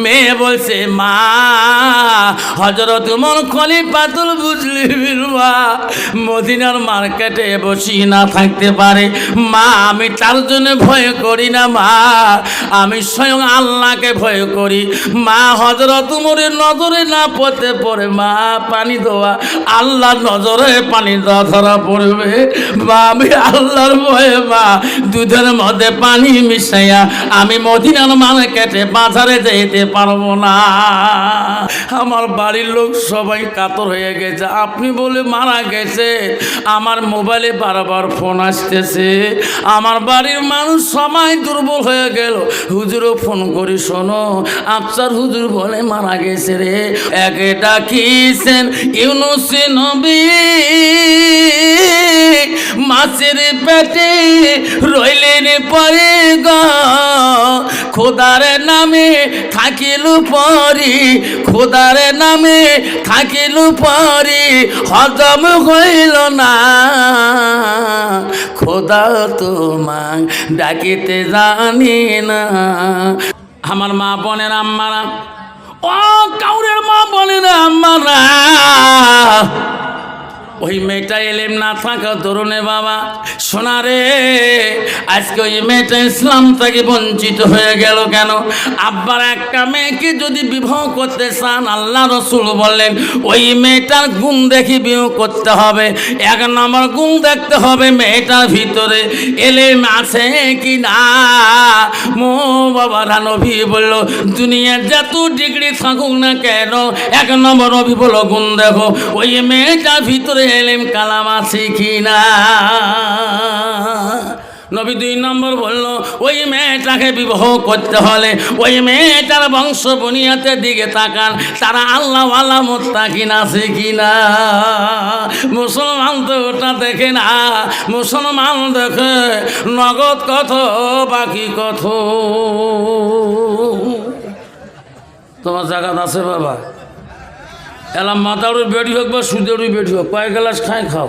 মেয়ে বলছে মা হযরত উমর খলিফাতুল মুসলিমিন মা মদিনার মার্কেটে বসি না থাকতে পারে মা, আমি তার জন্য ভয় করি না মা, আমি স্বয়ং আল্লাহকে ভয় করি মা। হযরত উমরের নজরে না পড়তে পড়ে মা পানি দেওয়া, আল্লাহর নজরে পানি দেওয়া ধরা পড়বে মা, আমি আল্লাহর ভয়ে মা দুধের মধ্যে পানি মিশাইয়া আমি মদিনার মার্কেটে বাজারে যেতে পারবো না। আমার বাড়ির লোক সবাই কাতর হয়ে গেছে, আপনি বলে মারা গেছে। আমার মোবাইলে বারবার ফোন আসতেছে, আমার বাড়ির মানুষ সবাই দুর্বল হয়ে গেল। হুজুরও ফোন করি, শোনো আফসার হুজুর বলে মারা গেছে রে। একে ডাকিছেন ইউনুস নবী মাছের পেটে রইলেন পরে গো, খোদার নামে থাকিল পরি, খোদার নামে থাকিল পরি হজম হইল না, খোদা তোমার ডাকিতে জানি না। আমার মা বোনের আম্মারা, ও কাউরের মা বোনের আম্মারা, ওই মেয়েটা এলেম না থাকা ধরনে বাবা শোনা রে, আজকে ওই মেয়েটা ইসলাম থেকে বঞ্চিত হয়ে গেল কেন? আব্বার একটা মেয়েকে যদি বিবাহ করতে চান আল্লাহ রসুল বললেন ওই মেয়েটার গুণ দেখি বিবাহ করতে হবে। এক নম্বর গুণ দেখতে হবে মেয়েটার ভিতরে এলেম আছে কি না। মো বাবারা নবী বলল দুনিয়ার যত ডিগ্রি থাকুক না কেন এক নম্বর নবী বলল গুণ দেখো ওই মেয়েটার ভিতরে এলেম কালাম আছে কি না। নবী দুই নম্বর বলল ওই মেয়েটাকে বিবাহ করতে হলে ওই মেয়েটার বংশ বুনিয়াদের দিকে তাকান, তারা আল্লাহ আল্লাহ মুত্তাকিন আছে কিনা। মুসলমান তো ওটা দেখে না, মুসলমান দেখে নগদ কত বাকি কত। তোমার জায়গাত আছে বাবা, এলাম মাথারও বেড়ি হোক বা সুদেরও বেড়ি হোক, কয়েক গ্লাস খাও।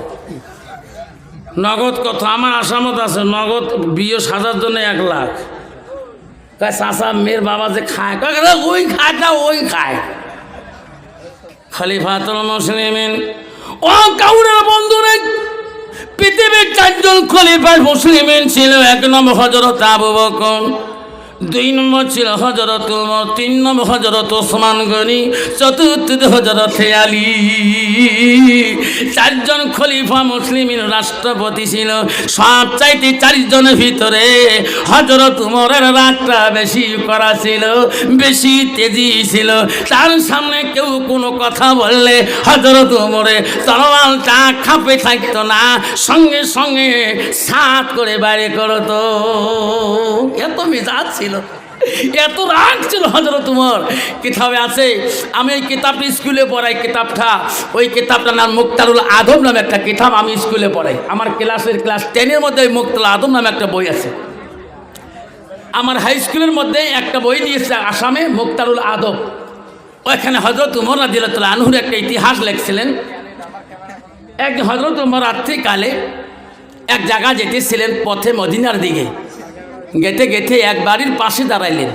নগদ কত? আমার আসামত আছে নগদ বিয়ে সাজার জন্য 1 লাখ। কয় চাচা মেয়ের বাবা যে খায়, ওই খায় না ওই খায়। খলিফাতুল মুসলিমিন, ও কাউরের বন্ধু নেই, পৃথিবীর 4 জন খলিফাতুল মুসলিমিন ছিল। 1 নম্বর হযরত আবু বকর, 2 নম্বর ছিল হযরত উমর, 3 নম্বর হযরত ওসমান গনি, 4র্থ হযরত আলী। 4 জন খলিফা মুসলিমিন রাষ্ট্রপতি ছিল। সব চাইতে 4 জনের ভিতরে হযরত উমরের রাগটা বেশি করা ছিল, বেশি তেজি ছিল। তার সামনে কেউ কোনো কথা বললে হযরত উমরে তরবারটা খাপে থাকতো না, সঙ্গে সঙ্গে সাত করে বাইরে করতো। এত মেজাজ ছিল, এত রাগ ছিল হযরত উমর। কিতাবে আছে, আমি এই কিতাবটা স্কুলে পড়াই, কিতাবটা ওই কিতাবটার নাম মুক্তারুল আদব নামে একটা কিতাব, আমি স্কুলে পড়াই। আমার ক্লাস 10-এর মধ্যে মুক্তারুল আদব নামে একটা বই আছে। আমার হাই স্কুলের মধ্যে একটা বই দিয়েছে আসামে, মুক্তারুল আদব। ওইখানে হযরত উমর রাদিয়াল্লাহু আনহুর একটা ইতিহাস লিখছিলেন। একদিন হযরত উমর রাত্রিকালে এক জায়গা যেতেছিলেন পথে মদিনার দিকে, গেতে গেতে এক বাড়ির পাশে দাঁড়াইলেন।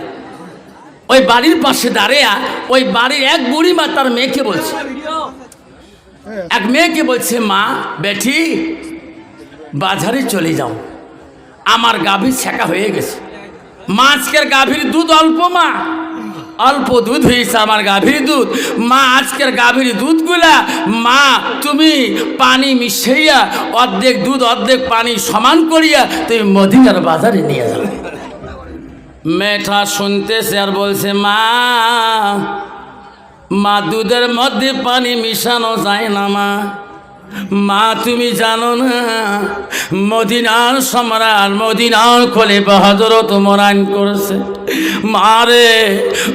ওই বাড়ির পাশে দাঁড়িয়ে ওই বাড়ির এক বুড়ি মা তার মেয়েকে বলছে, এক মেয়েকে বলছে মা বেটি বাজারে চলে যাও, আমার গাভীর ছেঁকা হয়ে গেছে। মা আজকের গাভীর দুধ অল্প, মা অল্প দুধ হয়েছে আমার গাভীর দুধ, মা আজকের গাভীর দুধগুলা মা তুমি পানি মিশাইয়া অর্ধেক দুধ অর্ধেক পানি সমান করিয়া তুমি মদিনার বাজারে নিয়ে যাবে। মেয়েটা শুনতেছে আর বলছে মা মা দুধের মধ্যে পানি মিশানো যায় না মা, মা তুমি জানো না মদিনার সম্রাট মদিনার খলিফা হযরত উমর আইন করেছে। মারে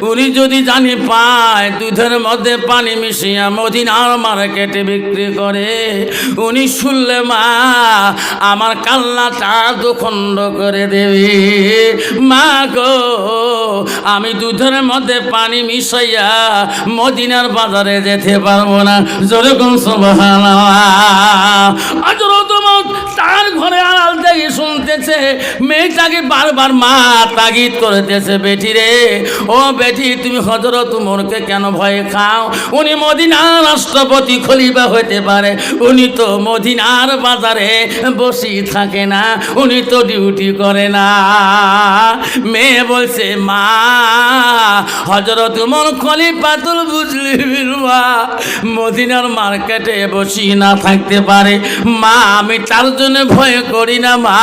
উনি যদি জানি পায় দুধের মধ্যে পানি মিশিয়ে মদিনার মার্কেটে বিক্রি করে, উনি শুনলে মা আমার কান্নাটা দুখণ্ড করে দেবে। মা গো আমি দুধের মধ্যে পানি মিশাইয়া মদিনার বাজারে যেতে পারবো না। জোরে কোন সুবহানাল্লাহ। হযরত ওমর তার ঘরে আড়াল থেকে শুনতেছে, মেয়েটাকে বারবার মা তাগিদ করতেছে, বেটি রে ও বেটি তুমি হযরত ওমরকে কেন ভয় খাও? উনি মদিনার রাষ্ট্রপতি খলিফা হতে পারে, উনি তো মদিনার বাজারে বসে থাকে না, উনি তো ডিউটি করে না। মেয়ে বলছে, মা হযরত ওমর খলিফাতুল মুসলিমিন মদিনার মার্কেটে বসি না থাকতে পারে মা, আমি তার জন্য ভয় করি না মা,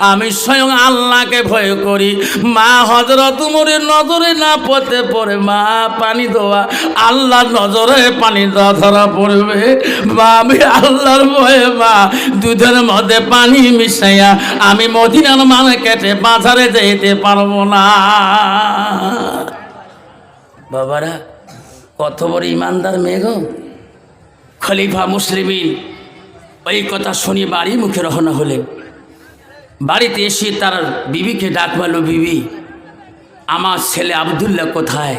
আমি স্বয়ং আল্লাহকে ভয় করি। মা হযরত ওমরের নজরে না পড়তে পড়ে মা পানি দেওয়া, আল্লাহর নজরে পানি দেওয়া ধরা পড়বে মা, আমি আল্লাহর ভয়ে মা দুধের মধ্যে পানি মিশাইয়া আমি মদিনার মার্কেটে বাজারে যেতে পারবো না। বাবারা কত বড় ইমানদার মেয়ে গো। খলিফা মুসলিমিন ওই কথা শুনি বাড়ি মুখে রওনা হলেন। বাড়িতে এসে তার বিবিকে ডাক মারল, বিবি আমার ছেলে আব্দুল্লাহ কোথায়?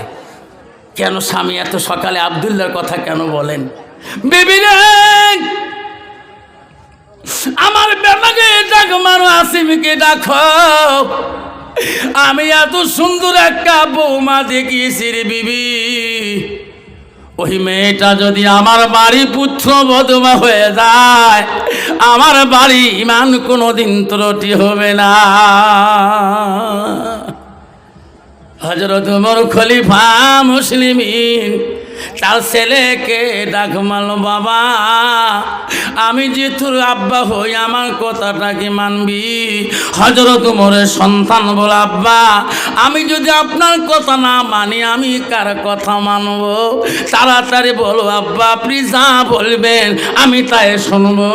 কেন স্বামী এত সকালে আব্দুল্লাহর কথা কেন বলেন? বিবি রে আমার বেটাকে ডাক মারো, আসিমকে ডাকো, আমি এত সুন্দর একটা বৌমা দেখিয়েছি রে বিবি, ওই মেয়েটা যদি আমার বাড়ি পুত্র বধূ হয়ে যায় আমার বাড়ি ইমান কোনোদিন ত্রুটি হবে না। হযরত ওমর খলিফা মুসলিমিন তার ছেলেকে ডাক মারল, বাবা আমি যে তোর আব্বা হই আমার কথাটা কি মানবি? হযরত ওমরের সন্তান বলে, আব্বা আমি যদি আপনার কথা না মানি আমি কার কথা মানব? তাড়াতাড়ি বলো আব্বা, আপনি যা বলবেন আমি তাই শুনবো।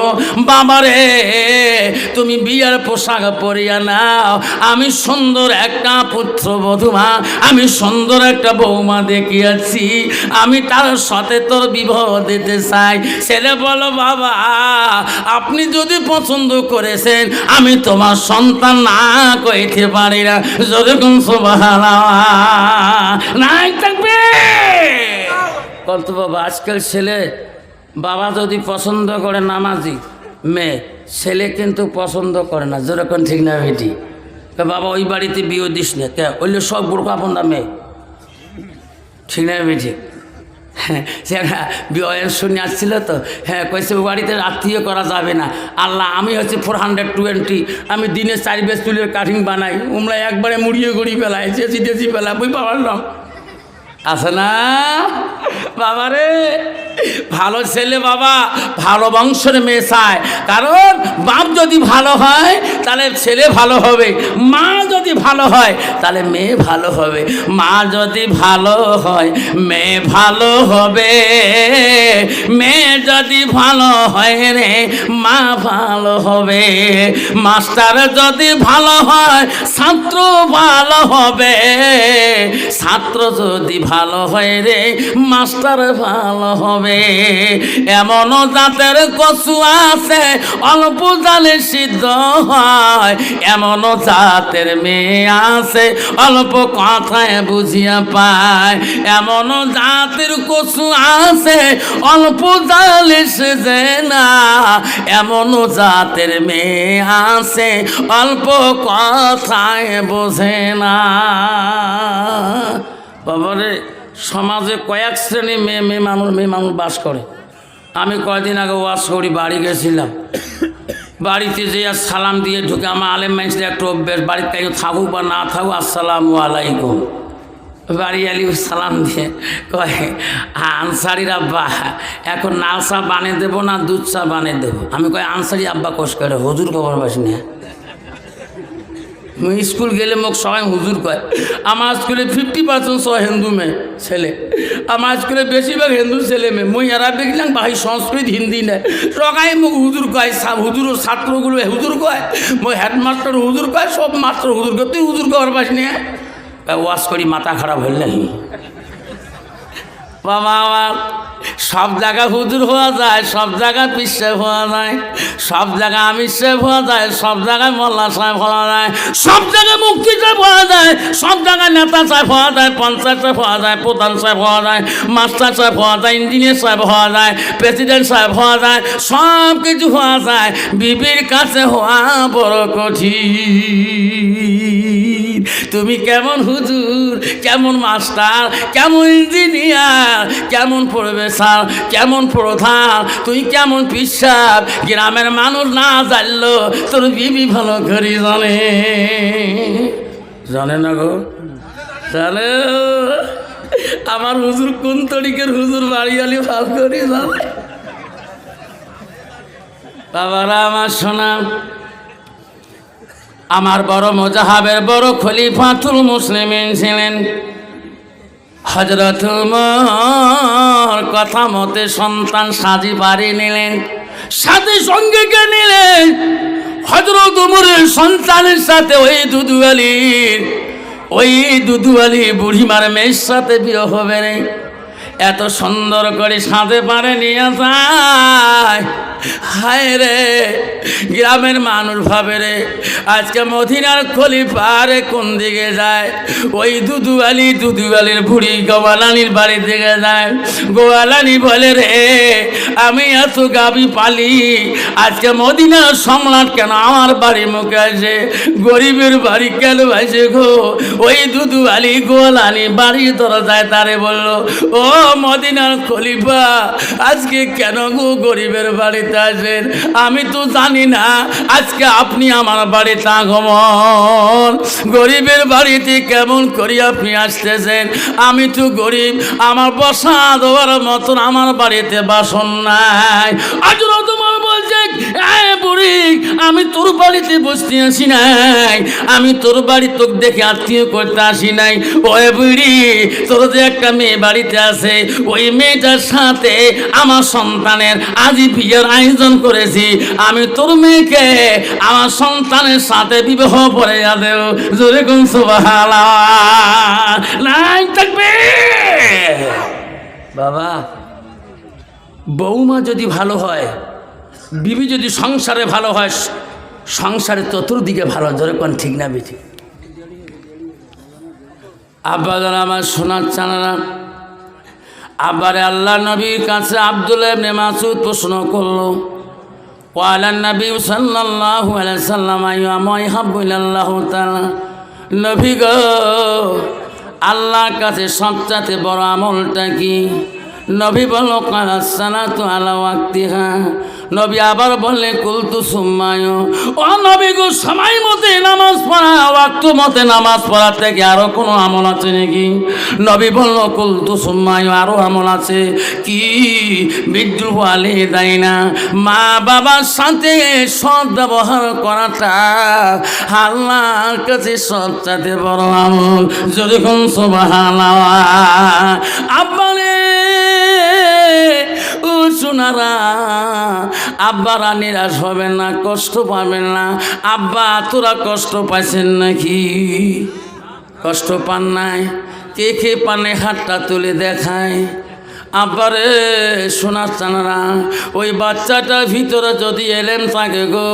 বাবারে তুমি বিয়ার পোশাক পরিয়া নাও, আমি সুন্দর একটা পুত্র বধূমা, আমি সুন্দর একটা বৌমা দেখিয়াছি, আমি তার সাথে তোর বিবাহ দিতে চাই। ছেলে বলো, বাবা আপনি যদি পছন্দ করেছেন আমি তোমার সন্তান না কইতে পারি না। যেরকম সুবহানাল্লাহ নাই থাকবে কত বাবা। আজকাল ছেলে বাবা যদি পছন্দ করে নামাজি মেয়ে, ছেলে কিন্তু পছন্দ করে না, যেরকম ঠিক না বেটি? বাবা ওই বাড়িতে বিয়ে দিস না, কে ওইলে সব বুড়কা পন্দা মেয়ে, ঠিক না বেটি? হ্যাঁ সে বিয়ে শুনে আসছিল তো, হ্যাঁ কইছে ওই বাড়িতে আত্মীয় করা যাবে না। আল্লাহ আমি হচ্ছে 420, আমি দিনে 4 বেশ চুলের কাঠিং বানাই, উমরা একবারে মুড়িয়ে গড়ি ফেলাই, চেঁচি টেচি ফেলা, বই পাবার নাম আছে না বাবারে। ভালো ছেলে বাবা ভালো বংশের মেয়ে চায়, কারণ বাপ যদি ভালো হয় তাহলে ছেলে ভালো হবে, মা যদি ভালো হয় তাহলে মেয়ে ভালো হবে, মা যদি ভালো হয় মেয়ে ভালো হবে, মেয়ে যদি ভালো হয় রে মা ভালো হবে, মাস্টার যদি ভালো হয় ছাত্র ভালো হবে, ছাত্র যদি ভালো হয় রে মাস্টার ভালো হবে। এমন জাতের কচু আছে অল্প জালে সিদ্ধ হয়, এমন জাতের মেয়ে আছে অল্প কথায় বুঝিয়া পায়, এমন জাতের কচু আছে অল্প জালে সেজে না, এমন জাতের মেয়ে আছে অল্প কথায় বোঝে না। বাবারে সমাজে কয়েক শ্রেণী মেয়ে মানুষ বাস করে। আমি কয়দিন আগে ওয়াজ করি বাড়ি গেছিলাম, বাড়িতে যে সালাম দিয়ে ঢুকে আমার আলেম মানুষদের একটা অভ্যেস, বাড়িতে কেউ থাকুক বা না থাকুক আসসালামু আলাইকুম, বাড়ি আলি সালাম দিয়ে কয় আনসারির আব্বা এখন লাল চা বানিয়ে দেবো না দুধ চা বানিয়ে দেবো? আমি কয় আনসারি আব্বা কোষ করে হুজুর খবর পাস না। স্কুল গেলে মোক সবাই হুজুর কয়, আমার স্কুলে 50% সব হিন্দু মেয়ে ছেলে, আমার স্কুলে বেশিরভাগ হিন্দু ছেলে মেয়ে, মই এরা দেখলাম ভাই সংস্কৃত হিন্দি নেয়, সবাই মোক হুজুর কয়, হুজুর ছাত্রগুলো হুজুর কয়, মই হেডমাস্টার হুজুর কয়, সব মাস্টার হুজুর কয়, তুই হুজুর খবর পাস না? ওয়াশ করি মাথা খারাপ হইলে বাবা আমার সব জায়গা হুজুর হওয়া যায়, সব জায়গায় পীর সাহেব হওয়া যায়, সব জায়গায় আমির সাহেব হওয়া যায়, সব জায়গায় মোল্লা সাহেব হওয়া যায়, সব জায়গায় মুক্তি সাহেব হওয়া যায়, সব জায়গায় নেতা সাহেব হওয়া যায়, পঞ্চায়েত সাহেব হওয়া যায়, প্রধান সাহেব হওয়া যায়, মাস্টার সাহেব হওয়া যায়, ইঞ্জিনিয়ার সাহেব হওয়া যায়, প্রেসিডেন্ট সাহেব হওয়া যায়, সব কিছু হওয়া যায়। বিবির কাছে হওয়া বড় কঠিন। তুমি কেমন হুজুর, কেমন মাস্টার, কেমন ইঞ্জিনিয়ার, কেমন প্রফেসর, কেমন প্রধান, তুই কেমন পীর সাহেব, গ্রামের মানুষ না জানলো তোর বিবি ভালো করে জানে। জানে না গো? জানে। আমার হুজুর কোন তরিকের হুজুর বাড়িয়ালি ভালো করে জানে। বাবারা আমার শোনা, আমার বড় মুজাহাবের বড় খলিফাতুল মুসলিমিন ছিলেন হযরত ওমর। কথা মতে সন্তান সাজি বাড়ি নিলেন, সাথে সঙ্গে কে নিলেন? হযরত ওমরের সন্তানের সাথে ওই দুদু আলী বুড়িমার মেয়ের সাথে বিয়ে হবে রে। এত সুন্দর করে সাথে পারে নিয়ে যায়। হায় রে, গ্রামের মানুষ ভাবে রে আজকে মদিনার খলিফা রে কোন দিকে যায়? ওই দুদু আলীর বুড়ি গোয়ালানির বাড়ি দিকে যায়। গোয়ালানি বলে রে, আমি এত গাবি পালি, আজকে মদিনার সম্রাট কেন আমার বাড়ির মুখে আসে? গরিবের বাড়ি কেন আসে গো? ওই দুদু আলী গোয়ালানি বাড়ির দরজায় তারে বলল, ও মদিনার খলিফা, আজকে কেন গো গরিবের বাড়িতে আসেন? আমি তো জানি না আজকে আপনি আমার বাড়িতে আগমন। গরিবের বাড়িতে কেমন করে আপনি আসতেছেন? আমি তো গরিব, আমার বসা দেওয়ার মতন আমার বাড়িতে বাসন নাই। আজ তোমার বলছে, বুড়ি, আমি তোর বাড়িতে বসতে আসি নাই, আমি তোর বাড়ি তোকে দেখে আত্মীয় করতে আসি নাই। ওই বুড়ি, তোর যে একটা মেয়ে বাড়িতে আছে, ওই মেয়েটার সাথে আমার সন্তানের আজই বিয়ের আয়োজন করেছি। আমি তোর মেয়েকে আমার সন্তানের সাথে বিবাহ পরে দেব। জোরে কোন সুবহানাল্লাহ নাই থাকবে। বাবা, বৌমা যদি ভালো হয়, বিবি যদি সংসারে ভালো হয়, সংসারে চতুর্দিকে ভালো। জোরে কোন ঠিক না বেঠিক? আব্বা যারা আমার সোনার চানারা, আব্বারে আল্লাহ নবীর কাছে আব্দুল্লাহ ইবনে মাসউদ প্রশ্ন করলো, ওয়ালা নবী সাল্লাল্লাহু আলাইহি সাল্লাম আইয়ামা ইহাব্বু ইলাল্লাহু তাআলা। নবী গো, আল্লাহর কাছে সবচেয়ে বড় আমলটা কি? নবী বলল, কালাস সালাতু আলা ওয়াক্তিহা। নবী আবার বললে, কুলতু সুম্মায়। ও নবী গো, সময় মতে নামাজ পড়া, ওয়াক্ত মতে নামাজ পড়া থেকে আরো কোনো আমল আছে নাকি? নবী বলল, কুলতু সুম্মায়, আরো আমল আছে। কি? বিদ্রু আলে দেয় না, মা বাবার সাথে সৎ ব্যবহার করাটা আল্লাহর কাছে সবচেয়ে বড় আমল। যদি কোন সুবহানাল্লাহ। আব্বারে ও সোনারা, আব্বারা নিরাশ হবেন না, কষ্ট পাবেন না। আব্বা, তোরা কষ্ট পাইছেন নাকি? কষ্ট পান নাই? কে কে পানে হাতটা তুলে দেখায়। আব্বারে সোনার চানারা, ওই বাচ্চাটার ভিতরে যদি এলেম থাকে গো,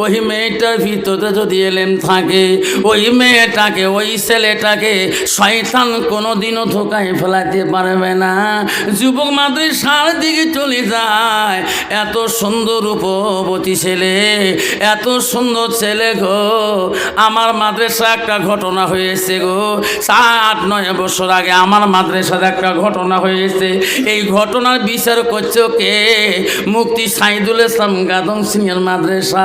ওই মেয়েটার ভিতরে যদি এলেম থাকে, ওই মেয়েটাকে, ওই ছেলেটাকে শয়তান কোনোদিনও ধোকায় ফেলাতে পারবে না। যুবক মাদ্রাসার দিকে চলে যায়, এত সুন্দর রূপবতী ছেলে, এত সুন্দর ছেলে গো। আমার মাদ্রাসা একটা ঘটনা হয়েছে গো, 7-9 বছর আগে আমার মাদ্রাসার একটা ঘটনা হয়েছে। এই ঘটনার বিচার করছে কে? মুফতি সাইদুল ইসলাম গাদং সিনিয়র মাদ্রাসা।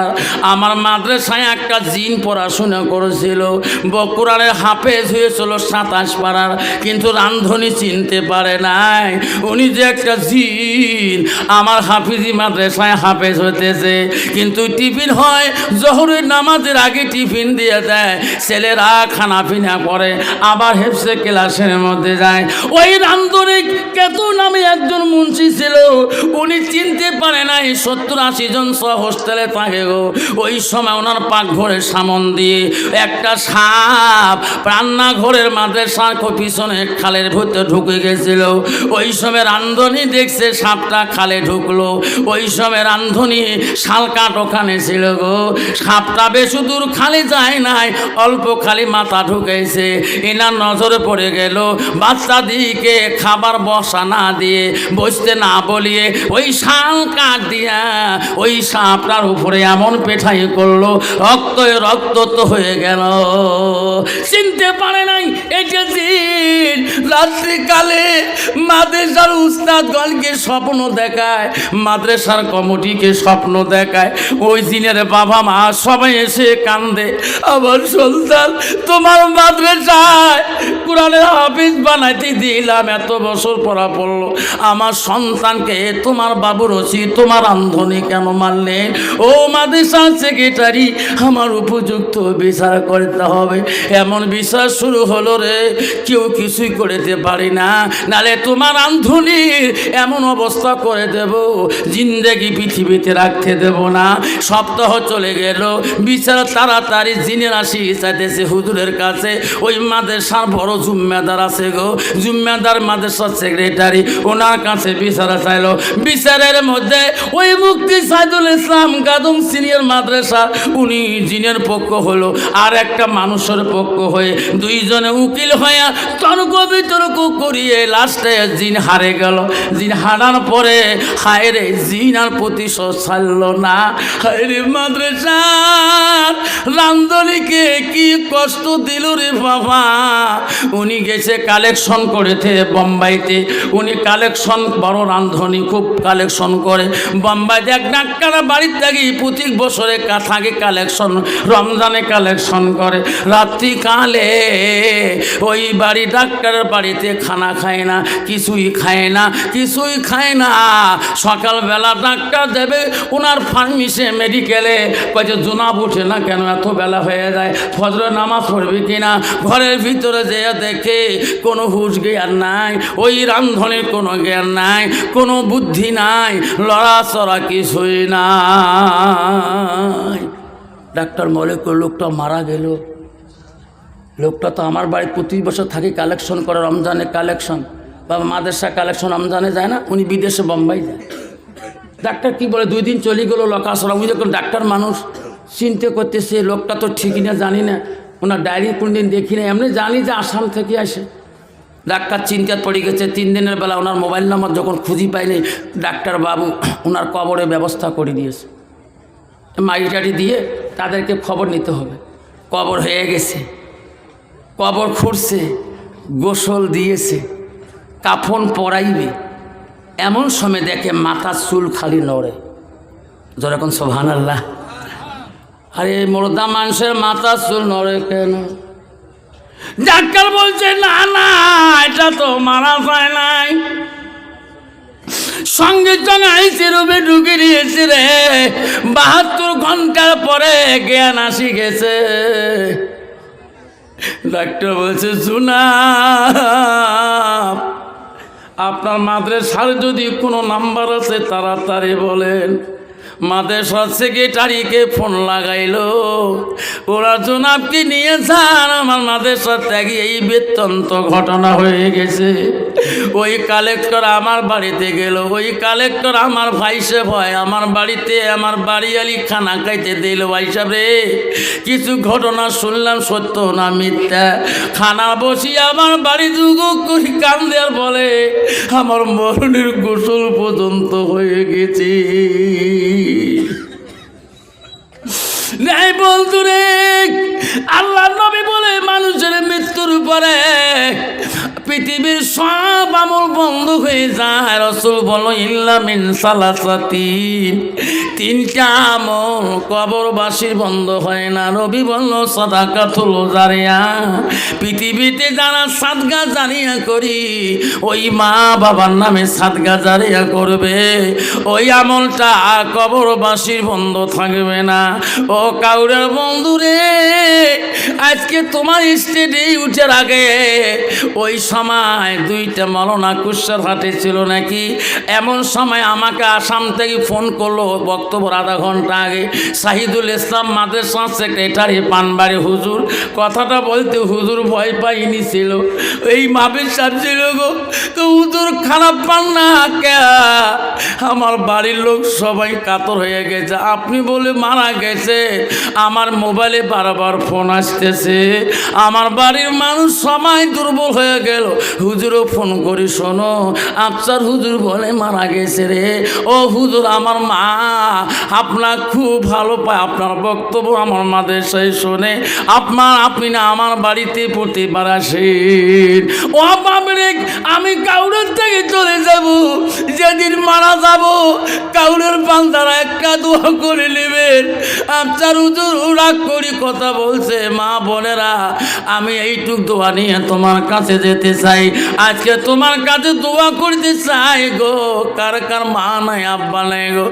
আমার মাদ্রাসায় একটা জিন পড়াশোনা করেছিল, বকুড়ারে হাফেজ হয়েছিল 27 পাড়ার, কিন্তু রান্ধনি চিনতে পারে নাই উনি যে একটা জিন। আমার হাফিজি মাদ্রাসায় হাফেজ হতেছে, কিন্তু টিফিন হয় জোহরের নামাজের আগে টিফিন দিয়ে দেয়, ছেলেরা খানা পিনা করে, আবার হেফসে ক্লাসের মধ্যে যায়। ওই রান্ধনি কেতন নামে একজন মুন্সি ছিল, উনি চিনতে পারে নাই 70-80 জন সহ হোস্টেলে থাকে গো। ওই সময় ওনার পাকঘরের সামন দিয়ে একটা সাপ রান্নাঘরের মাদ্রাসার পিছনে খালের ভিতরে ঢুকে গেছিল। ওই সময় রান্ধনী দেখছে সাপটা খালে ঢুকলো। ওই সময় রান্ধনী শালকাঠ ওখানে ছিল গো। সাপটা বেশি দূর খালি যায় নাই, অল্প খালি মাথা ঢুকেছে। এনার নজরে পড়ে গেল, বাচ্চাদিকে খাবার বসা না দিয়ে, বসতে না বলিয়ে ওই শালকাঠ দিয়া ওই সাপটার উপরে এমন পেঠাই করলো, রক্ত তো হয়ে গেল। চিনতে পারে নাই এটা জিন। রাত্রিকালে মাদ্রাসার উস্তাদগণকে স্বপ্ন দেখায়, মাদ্রাসার কমিটিকে স্বপ্ন দেখায়। ওই জিনের বাবা মা সবাই এসে কান্দে, আমার সন্তান তোমার মাদ্রাসায় কোরআনের হাফিজ বানাইতে দিলাম, এত বছর পড়া পড়লো, আমার সন্তানকে তোমার বাবু রসি তোমার রান্ধনী কেন মারলেন? ও মাদ্রাসার সেক্রেটারি, আমার উপযুক্ত বিচার করতে হবে। এমন বিচার শুরু হলো রে, কেউ কিছুই করতে পারি না, নালে তোমার রান্ধনীর এমন অবস্থা করে দেব, জিন্দেগি পৃথিবীতে রাখতে দেব না। সপ্তাহ চলে গেল, বিচার তাড়াতাড়ি জিনের আসি চাইতেছে হুজুরের কাছে। ওই মাদ্রাসার বড় জুম্মেদার আছে গো, জুম্মেদার মাদ্রাসার সেক্রেটারি, ওনার কাছে বিচার চাইলো। বিচারের মধ্যে ওই মুফতি সাইদুল ইসলাম গাদুম সিনিয়র মাদ্রাসা, উনি জিনের পক্ষ হলো, আর একটা মানুষের পক্ষ হয়ে দুইজনে উকিল হয়ে তর্ক বিতর্ক করিয়ে লাস্টে জিন হারে গেল। জিন হারার পরে হায় রে, জিন আর প্রতিশোধ ছাড়ল না। হায় রে, মাদ্রাসার রান্ধনীকে কি কষ্ট দিল রে বাবা। উনি গেছে কালেকশন করেছে বোম্বাইতে, উনি কালেকশন, বড় রান্ধনী খুব কালেকশন করে। বোম্বাইতে এক ডাক্তার বাড়ির থেকে প্রত্যেক বছরে থাকে কালেকশন, রমজানে কালেকশন করে। রাত্রিকালে ওই বাড়ি ডাক্তারের বাড়িতে খানা খায় না, কিছুই খায় না, কিছুই খায় না। সকালবেলা ডাক্তার দেবে ওনার ফার্মেসি মেডিকেলে, কয়েছে জোনাব উঠে না কেন, এত বেলা হয়ে যায়, ফজরের নামাজ পড়বে কিনা। ঘরের ভিতরে যেয়ে দেখে কোনো হুঁশ জ্ঞান নাই, ওই রান্ধনের কোনো জ্ঞান নাই, কোনো বুদ্ধি নাই, লড়াচড়া কিছুই নাই। ডাক্তার মনে করল লোকটা মারা গেল। লোকটা তো আমার বাড়ি প্রতি বছর থাকে কালেকশন করে, রমজানে কালেকশন, বাবা মাদ্রাসা কালেকশন রমজানে যায় না, উনি বিদেশে বোম্বাই যায়। ডাক্তার কি বলে, 2 দিন চলে গেলো লকাসরা। উনি যখন ডাক্তার মানুষ চিন্তা করতেছে লোকটা তো ঠিকই না, জানি না, ওনার ডায়েরি কোনদিন দেখি না, এমনি জানি যে আসাম থেকে আসে। ডাক্তার চিন্তায় পড়ে গেছে। 3 দিনের বেলা ওনার মোবাইল নাম্বার যখন খুঁজি পায়নি, ডাক্তার বাবু ওনার কবরের ব্যবস্থা করে দিয়েছে। মাটি টাটি দিয়ে তাদেরকে খবর নিতে হবে। কবর হয়ে গেছে, কবর খুঁড়ছে, গোসল দিয়েছে, কাফন পরাইবে, এমন সময় দেখে মাথার চুল খালি নড়ে। যেরকম সুবহানাল্লাহ। আরে মুর্দা মানুষের মাথার চুল নড়ে কেন? ডাক্তার বলছে না না, এটা তো মারা যায় নাই, সঙ্গে সঙ্গে আইসি রুমে ঢুকে দিয়েছে রে। 72 ঘন্টার পরে জ্ঞান আসি গেছে। ডাক্তার বলছে শোনা, আপনার মাদ্রাসার যদি কোনো নাম্বার আছে তাড়াতাড়ি বলেন। মাদ্রাসার সেক্রেটারিকে ফোন লাগাইলো, ওরা জনাবকে নিয়ে যান, আমার মাদ্রাসার ত্যাগী এই বেতন্ত ঘটনা হয়ে গেছে। ওই কালেক্টর আমার বাড়িতে গেল, ওই কালেক্টর আমার ভাই সে ভয় আমার বাড়িতে, আমার বাড়িয়ালি খানা খাইতে দিল। ভাই সাহেব রে, কিছু ঘটনা শুনলাম সত্য না মিথ্যা। খানা বসি আমার বাড়ি যুগ করি কান্দে আর বলে আমার মরণের গোসল পর্যন্ত হয়ে গেছে। নাই বলতো রে, আল্লাহ নবী বলে মানুষের মৃত্যুর পরে পৃথিবীর সব আমল বন্ধ হয়ে যায়। রাসূল বলো ইল্লা মিন সালাসাতি, 3টা আমল কবরবাসীর বন্ধ হয় না। নবী বলল সাদাকাতুল জারিয়া, পৃথিবীতে যারা সাদকা জারিয়া করি, ওই মা বাবার নামে সাদকা জারিয়া করবে, ওই আমলটা কবরবাসীর বন্ধ থাকবে না। ও কাউরের বন্ধু রে, আজকে তোমার স্টেডে উঠার আগে ওই সময় দুইটা মৌলানা কুশার হাটে ছিল নাকি, এমন সময় আমাকে আসাম থেকে ফোন করলো বক্তব্য আধা ঘন্টা আগে, শাহিদুল ইসলাম মাদ্রাসা সেক্রেটারি পানবাড়ি হুজুর। কথাটা বলতে হুজুর ভয় পাইনি ছিল, এই মাহফিল সাহেব ছিল গো। তো হুজুর খারাপ পান না কে? আমার বাড়ির লোক সবাই কাতর হয়ে গেছে, আপনি বলে মারা গেছে। আমার মোবাইলে বারবার ফোন আসতেছে, আমার বাড়ির মানুষ সবাই দুর্বল হয়ে গেল। হুজুরও ফোন করি, শোনো আফসার হুজুর বলে মারা গেছে রে। ও হুজুর, আমার মা আপনার খুব ভালো পায়, আপনার বক্তব্য আমার মাদ্রাসায় শোনে, আপনি না আমার বাড়িতে প্রতিবার আসেন। ও বাবরে, আমি কাউরের থেকে চলে যাব, যেদিন মারা যাব কাউরের বান্দারা একটা দোয়া করে নেবেন। আফসার হুজুর রাগ করি কথা বলছে, মা বোনেরা আমি এইটুক দোয়া নিয়ে তোমার কাছে যেতে চাই, আজকে তোমার কাছে দোয়া করতে চাই গো। কার কার মা নাই আব্বা নাই গো?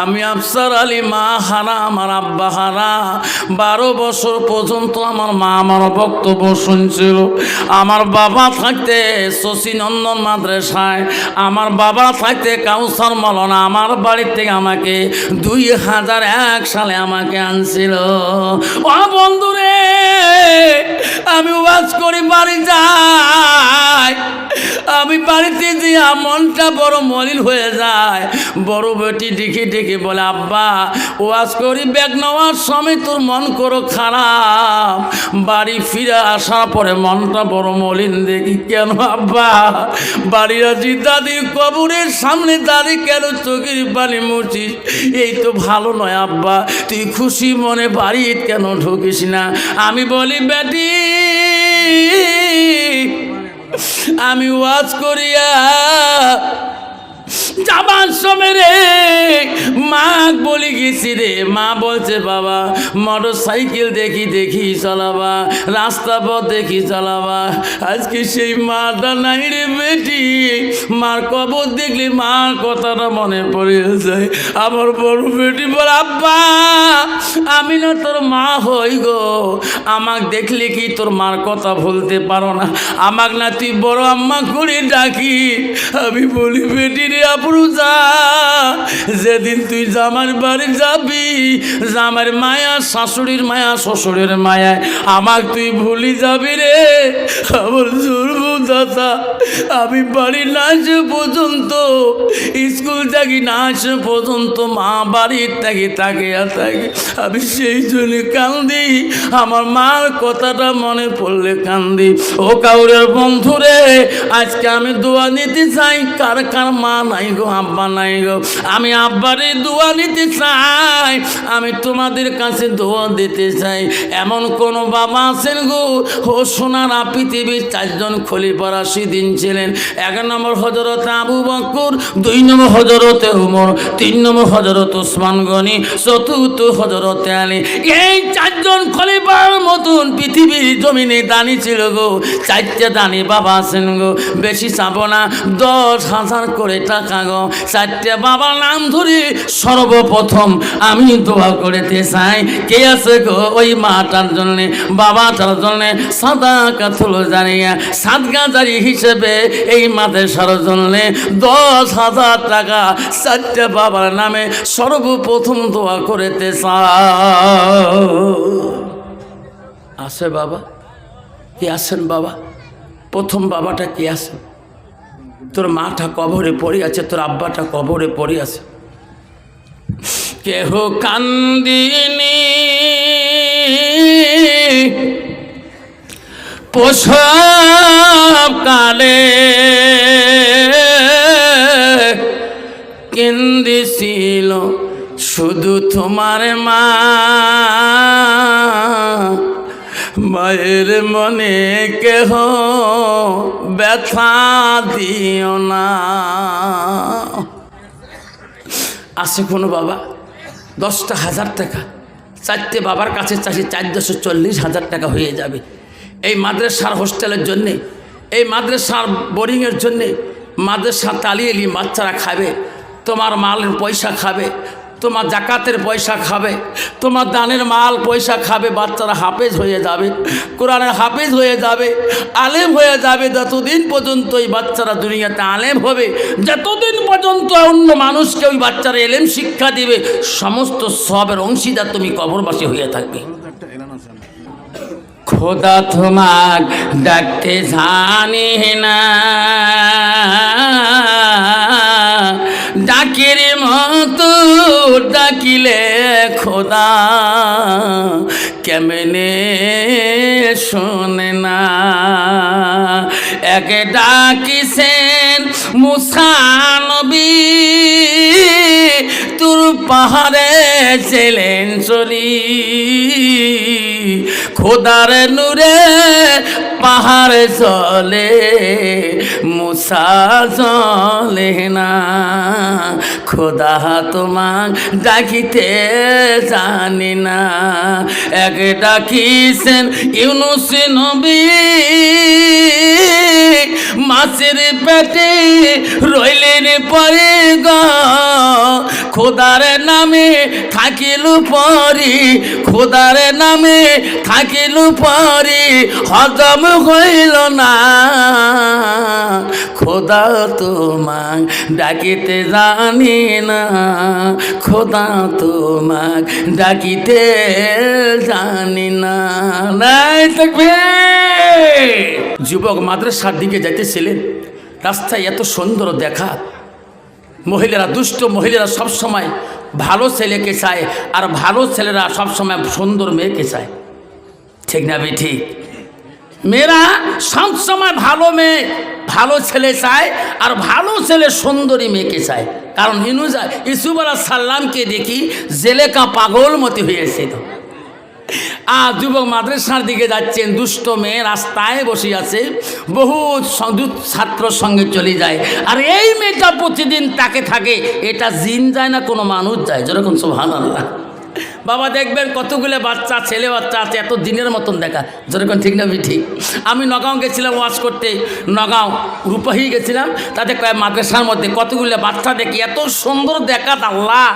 আমি আফসার আলী মা হারা, আমার আব্বা হারা। 12 বছর পর্যন্ত আমার মা আমার বক্তব্য শুনছিল। আমার বাবা থাকতে শশীনন্দন মাদ্রাসায়, আমার বাবা থাকতে কাউসার মৌলানা আমার বাড়ি থেকে আমাকে 2001 সালে আমাকে আনছিল। ও বন্ধুরে, আমি ওয়াজ করি বাড়ি যাই, আমি বাড়িতে দিয়া মনটা বড় মলিন হয়ে যায়। বড় বেটি ডেকে ডেকে বলে, আব্বা ওয়াজ করি ব্যাগ নেওয়ার সময় তোর মন করো খারাপ, বাড়ি ফিরে আসার পরে মনটা বড় মলিন। দেখি কেন আব্বা? বাড়ি আছি দাদির কবরের সামনে দাঁড়িয়ে কেন চোখের পানি মুছিস? এই তো ভালো নয় আব্বা, তুই খুশি মনে বাড়ি কেন ঢুকিস না? আমি বলি বেটি, আমি ওয়াজ করিয়া যাবার সময় রে মা বলে গেছি রে, মা বলছে বাবা মোটর সাইকেল দেখি দেখি চালাবা, রাস্তা পথ দেখি চালাবা। আজকে সেই মাটা নাই রে বেটি, মার কবর দেখলে মার কথাটা মনে পড়ে যায়। আমার বড় বেটি বলে, আব্বা আমি না তোর মা হই গো, আমাকে দেখলে কি তোর মার কথা ভুলতে পারো না? আমাকে না তুই বড় আম্মা করে ডাকি। আমি বলি বেটি রে আপরু যা, যেদিন তুই জামার বাড়ি যাবি, জামার মায়া শাশুড়ির মায়া শ্বশুরের মায়া আমাকে তুই ভুলি যাবি রে। আমার জুরবু দাদা, আমি বাড়ি না আসে পর্যন্ত, স্কুল থাকি না আসে পর্যন্ত মা বাড়ির থাকি থাকে আর থাকি। আমি সেই জন্য কান্দি, আমার মার কথাটা মনে পড়লে কান্দি। ও কাউরের বন্ধুরে, আজকে আমি দোয়া নিতে চাই। কার কার মা নাই গো, আব্বা নাই গো? আমি আব্বারে দোয়া নিতে চাই, আমি তোমাদের কাছে দোয়া দিতে চাই। এমন কোন বাবা আছেন গো? ও সোনারা পৃথিবীর 4 জন খলিফা রাশিদিন ছিলেন। 1 নম্বর হযরত আবু বকর, 2 নম্বর হযরত ওমর, 3 নম্বর হযরত ওসমান গনি, 4র্থ হযরত আলী। এই 4 জন খলিফার মতন পৃথিবীর জমিনে দানি ছিল গো। 4টে দানি বাবা আছেন গো, বেশি চাবো না, 10,000 করে টাকা গো। 4টে বাবার নাম ধরে সর্বপ্রথম আমি দোয়া করতে চাই। কে আছে গো? ওই মাটার জন্যে, বাবাটার জন্যে সাদাকাতুল জারিয়া, সাদকা জারি হিসেবে এই মাদ্রাসার জন্যে 10,000 টাকা 4টে বাবার নামে সর্বপ্রথম দোয়া করতে চাই। আছে বাবা? কে আছেন বাবা? প্রথম বাবাটা কে আছেন? তোর মাটা কবরে পড়ে আছে, তোর আব্বাটা কবরে পড়ে আছে। কেহ কান্দিনি প্রসব কালে, কেন্দিছিল শুধু তোমার মা। মায়ের মনে কেহ ব্যথা দিও না। আছে কোনো বাবা? 10,000 টাকা 4টে বাবার কাছে চাষি 4,40,000 টাকা হয়ে যাবে এই মাদ্রাসার হোস্টেলের জন্যে, এই মাদ্রাসার বোরিংয়ের জন্যে। মাদ্রাসা তালিয়ে বাচ্চারা খাবে, তোমার মালের পয়সা খাবে, তোমার জাকাতের পয়সা খাবে, তোমার দানের মাল পয়সা খাবে, বাচ্চারা হাফেজ হয়ে যাবে, কোরআনের হাফেজ হয়ে যাবে, আলেম হয়ে যাবে। যতদিন পর্যন্ত ওই বাচ্চারা দুনিয়াতে আলেম হবে, যতদিন পর্যন্ত অন্য মানুষকে ওই বাচ্চারা এলেম শিক্ষা দিবে, সমস্ত সবের অংশীদার তুমি কবরবাসী হয়ে থাকবে। খোদা তোমাক ডাকতে জানি না, ডাকের মতো ডাকিলে খোদা কেমনে শোনে না। এক ডাকিছেন মুসা নবী, তুর পাহাড়ে ছিলেন চলি, খোদার নূরে পাহাড় চলে, মুসা চলে না। খোদা তোমাক ডাকিতে জানি না। এক ডাকিছেন ইউনুস নবী, মাছের পেটে রইলেন পরে গো, খোদার নামে থাকিল পরি, খোদার নামে থাকিল পরি, হজম হইল না। খোদা তোমাক ডাকিতে জানি না, খোদা তোমাক ডাকিতে জানি না। নাই থাকবে। যুবক মাদ্রাসার দিকে যাইতেছিলেন, রাস্তায় এত সুন্দর দেখা, মহিলারা, দুষ্ট মহিলারা সবসময় ভালো ছেলেকে চায়, আর ভালো ছেলেরা সবসময় সুন্দর মেয়েকে চায়, ঠিক না বে ঠিক? মেয়েরা সবসময় ভালো মেয়ে, ভালো ছেলে চায়, আর ভালো ছেলে সুন্দরী মেয়েকে চায়। কারণ ইউসুফ আলাইহিস সালামকে দেখি জেলেকা পাগল মতো হয়েছিল। আর যুবক মাদ্রাসার দিকে যাচ্ছেন, দুষ্ট মেয়ে রাস্তায় বসে আছে, বহু ছাত্র সঙ্গে চলে যায়, আর এই মেয়েটা প্রতিদিন তাকে থাকে। এটা জিন যায় না কোনো মানুষ যায়? যেরকম সুবহানাল্লাহ। বাবা দেখবেন কতগুলো বাচ্চা, ছেলে বাচ্চা আছে এত দিনের মতন দেখা, যেরকম ঠিক না ঠিক? আমি নগাঁও গেছিলাম ওয়াজ করতে, নগাঁও রূপাহি গেছিলাম, তাতে মাদ্রাসার মধ্যে কতগুলো বাচ্চা দেখি, এত সুন্দর দেখাত আল্লাহ,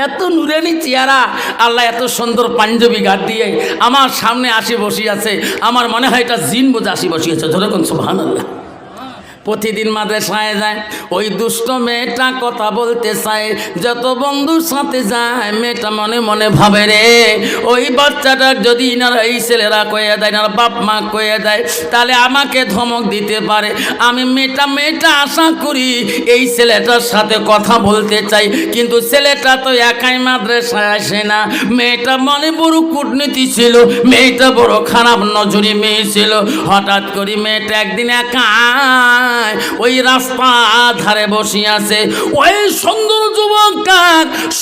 এত নুরানি চেহারা আল্লাহ, এত সুন্দর পাঞ্জাবি গাট দিয়ে আমার সামনে আসি বসে আছে। আমার মনে হয় এটা জিন বোঝা আসি বসিয়েছে, যেরকম সুবহানাল্লাহ। প্রতিদিন মাদ্রাসায় যায়, ওই দুষ্ট মেয়েটা কথা বলতে চায়, যত বন্ধুর সাথে যায় মেয়েটা মনে মনে ভাবে রে, ওই বাচ্চাটার যদি ইনারা এই ছেলেরা কয়ে দেয়, ইনারা বাপ মা কয়ে দেয়, তাহলে আমাকে ধমক দিতে পারে। আমি মেয়েটা আশা করি এই ছেলেটার সাথে কথা বলতে চাই, কিন্তু ছেলেটা তো একাই মাদ্রাসায় আসে না। মেয়েটা মনে বড় কূটনীতি ছিল, মেয়েটা বড় খারাপ নজরি মেয়ে ছিল। হঠাৎ করে মেয়েটা একদিন একা ওই রাস্তা ধারে বসে আছে, ওই সুন্দর যুবকটা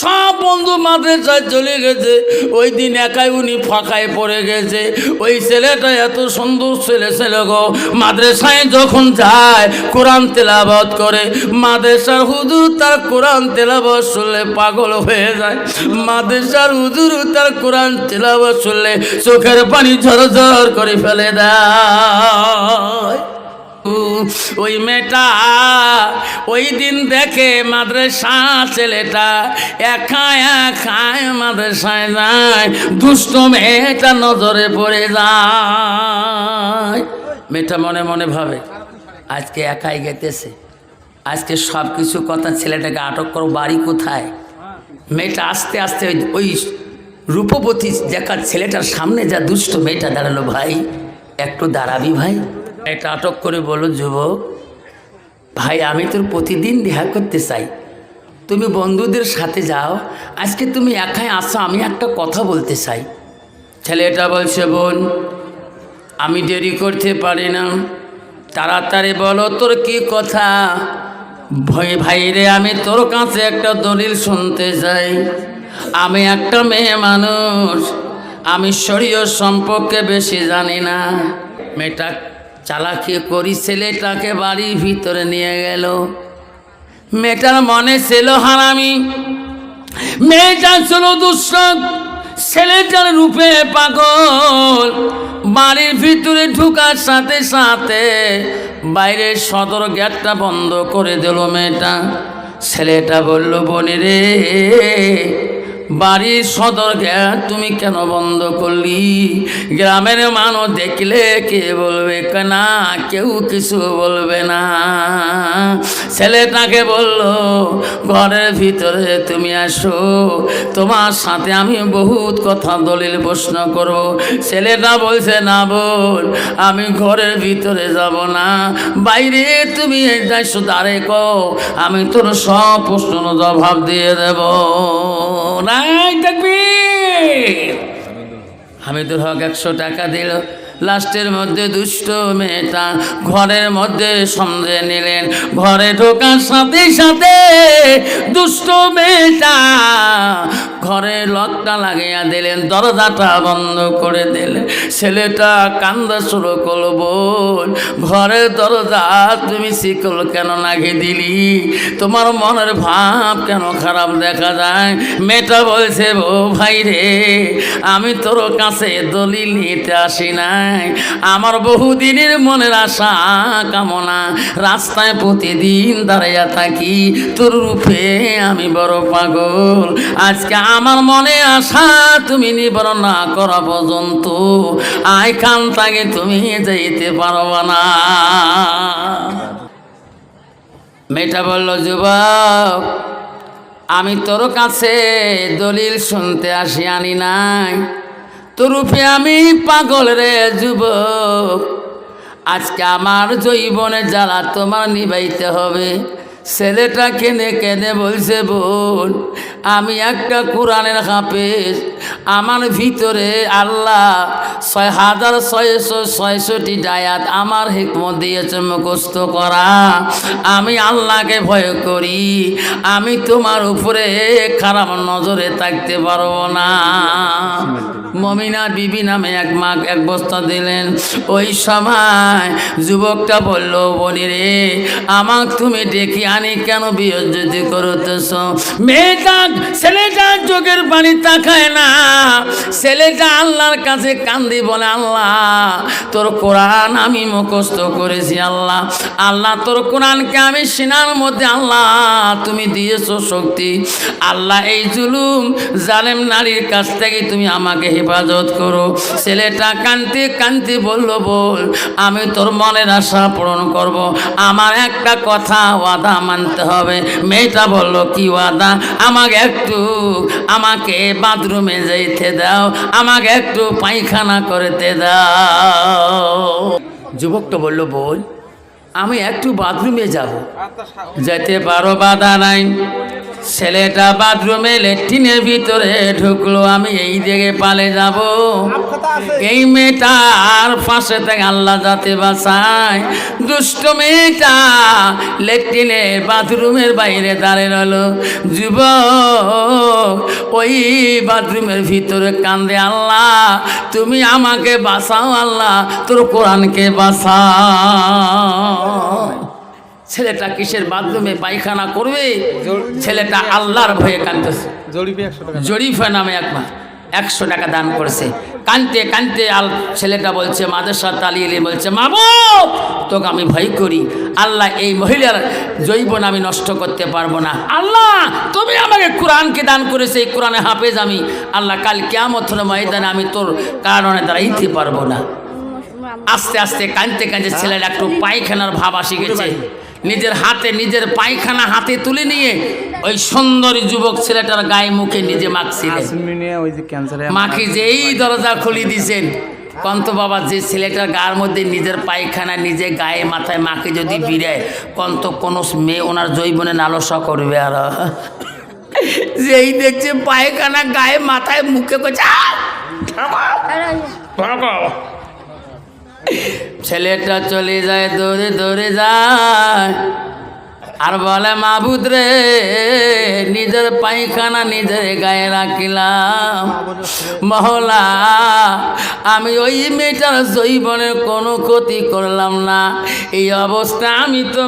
সব বন্ধু মাদ্রাসায় চলে গেছে, ওই দিন একাই উনি ফাঁকায় পড়ে গেছে। ওই ছেলেটা এত সুন্দর ছেলে গো, মাদ্রাসায় যখন যায় কোরআন তেলাওয়াত করে, মাদ্রাসার হুজুর তার কোরআন তেলাওয়াত শুনলে পাগল হয়ে যায়। মাদ্রাসার হুজুর তার কোরআন তেলাওয়াত শুনলে চোখের পানি ঝরঝর করে ফেলে দেয়। ওই মেয়েটা ওই দিন দেখে মাদ্রাসা ছেলেটা একা মাদ্রাসায় যায়, দুষ্ট মেয়েটা নজরে পড়ে যায়। মেয়েটা মনে মনে ভাবে আজকে একাই গেতেছে, আজকে সব কিছু কথা, ছেলেটাকে আটক করো, বাড়ি কোথায়? মেয়েটা আস্তে আস্তে ওই রূপবতী দেখার ছেলেটার সামনে যা দুষ্ট মেয়েটা দাঁড়ালো, ভাই একটু দাঁড়াবি ভাই? এটা আটক করে বলো, যুবক ভাই আমি তোর প্রতিদিন দেখা করতে চাই, তুমি বন্ধুদের সাথে যাও, আজকে তুমি একাই আসো, আমি একটা কথা বলতে চাই। ছেলেটা বলছে, বোন আমি দেরি করতে পারি না, তাড়াতাড়ি বলো তোর কি কথা। ভাই রে আমি তোর কাছে একটা দলিল শুনতে চাই। আমি একটা মেয়ে মানুষ, আমি শরীয়ত সম্পর্কে বেশি জানি না। মেয়েটা চালাকি করি ছেলেটাকে বাড়ির ভিতরে নিয়ে গেল। মেয়েটার মনে ছিল হারামি, মেয়েটা ছিল দুষ্ট, ছেলেটার রূপে পাগল। বাড়ির ভিতরে ঢুকার সাথে সাথে বাইরের সদর গেটটা বন্ধ করে দিল মেয়েটা। ছেলেটা বলল, বোনে রে বাড়ির সদর গেট তুমি কেন বন্ধ করলি? গ্রামের মানুষ দেখলে কে বলবে? না, কেউ কিছু বলবে না। ছেলেটাকে বলল, ঘরের ভিতরে তুমি আসো, তোমার সাথে আমি বহুত কথা দলিল প্রশ্ন করব। ছেলেটা বলছে, না বোন, আমি ঘরের ভিতরে যাব না, বাইরে তুমি যাইছো দাঁড়ে কো, আমি তোর সব প্রশ্ন জবাব দিয়ে দেব। নাই থাকবি। হামিদুল হক 100 টাকা দিল। লাস্টের মধ্যে দুষ্ট মেয়েটা ঘরের মধ্যে সমঝে নিলেন। ঘরে ঢোকার সাথে সাথে দুষ্ট মেয়েটা ঘরে লকটা লাগিয়ে দিলেন, দরজাটা বন্ধ করে দিলেন। ছেলেটা কান্দা শুরু করলো, বল ঘরের দরজা তুমি শিকল কেন লাগিয়ে দিলি? তোমার মনের ভাব কেন খারাপ দেখা যায়? মেয়েটা বলছে, ও ভাই রে, আমি তোর কাছে দলিল নিতে আসি নাই, আমার বহুদিনের মনের আশা কামনা, রাস্তায় প্রতিদিন দাঁড়াইয়া থাকি, তোর রূপে আমি বড় পাগল। আজকে আমার মনে আশা তুমি নিবারণ না করা পর্যন্ত আইখান থেকে তুমি যাইতে পারবা না। মেয়েটা বলল, যুবক, আমি তোর কাছে দলিল শুনতে আসি আনি নাই, তোর রূপে আমি পাগল রে যুবক। আজকে আমার জৈবনে জ্বালা তোমার নিবাইতে হবে। ছেলেটা কেঁদে কেঁদে বলছে, বোন, আমি একটা কোরআনের হাফেজ, আমার ভিতরে আল্লাহ 6666টি আয়াত আমার হিকমত দিয়েছে মুখস্থ করা। আমি আল্লাহকে ভয় করি, আমি তোমার উপরে খারাপ নজরে থাকতে পারবো না। মমিনা বিবি নামে এক বস্তা দিলেন। ওই সময় যুবকটা বলল, বনি রে, আমাক তুমি ডেকে আনি কেন বিয়োজ্যতি করতেছ? মেয়েটা ছেলেটা চোখের পানি তাকায় না। ছেলেটা আল্লাহর কাছে কান্দি বলে, আল্লাহ তোর কোরআন আমি মুখস্থ করেছি, আল্লাহ আল্লাহ তোর কোরআনকে আমি সিনার মধ্যে আল্লাহ তুমি দিয়েছো শক্তি, আল্লাহ এই জুলুম জালেম নারীর কাছ থেকে তুমি আমাকে হেফাজত করো। ছেলেটা কান্তি কান্তি বলল, বল আমি তোর মনের আশা পূরণ করব, আমার একটা কথা ওয়াদা মানতে হবে। মেয়েটা বলল, কি ওয়াদা? আমাকে বাথরুমে যাইতে দাও, আমাকে একটু পায়খানা করতে দাও। যুবকটা বলল, বল আমি একটু বাথরুমে যাব। যেতে পারো, বাধা নাই। ছেলেটা বাথরুমে ল্যাট্রিনের ভিতরে ঢুকলো। আমি এই দিকে পালে যাব। এই মেয়েটার পাশে থেকে আল্লাহ যাতে বাঁচায়। দুষ্ট মেয়েটা ল্যাট্রিনের বাথরুমের বাইরে দাঁড়িয়ে রইল। যুবক ওই বাথরুমের ভিতরে কান্দে, আল্লাহ তুমি আমাকে বাঁচাও, আল্লাহ তোর কোরআনকে বাঁচাও। ছেলেটা কিসের বাথরুমে পায়খানা করবে? ছেলেটা আল্লাহর ভয়ে কাঁদতেছে। জরিফা নামে একবার 100 টাকা দান করেছে। কানতে কানতে ছেলেটা বলছে, মাদ্রাসা তালিয়ে বলছে, মাবুদ তোকে আমি ভয় করি, আল্লাহ এই মহিলার জৈবন আমি নষ্ট করতে পারবো না, আল্লাহ তুমি আমাকে কোরআনকে দান করেছে, এই কোরআনে হাফেজ আমি, আল্লাহ কাল কিয়ামতের ময়দানে আমি তোর কারণে দাঁড়াইতে পারবো না। আস্তে আস্তে কানতে কানতে ছেলেটা একটু পায়খানার ভাব আসি গেছে। নিজের হাতে নিজের পায়খানা হাতে তুলে নিয়ে ওই সুন্দরী যুবক ছেলেটার গায়ে মুখে নিজে মাখছিলেন। মাখি যেই দরজা খুলে দিয়েছেন, কন্ত বাবা, যে ছেলেটার গায়ের মধ্যে নিজের পায়খানা নিজে গায়ে মাথায় মাখে যদি বিড়ায়, কন্ত কোনো মেয়ে ওনার জৈবনে লালসা করবে। আর যেই দেখছে পায়খানা গায়ে মাথায় মুখে করছে, ছেলেটা চলে যায়, দৌড়ে দৌড়ে যায় আর বলে, মাবুদ রে, নিজের পায়খানা নিজের গায়ে রাখিলাম, মহলা আমি ওই মেয়েটার জৈবনের কোনো ক্ষতি করলাম না। এই অবস্থা আমি তো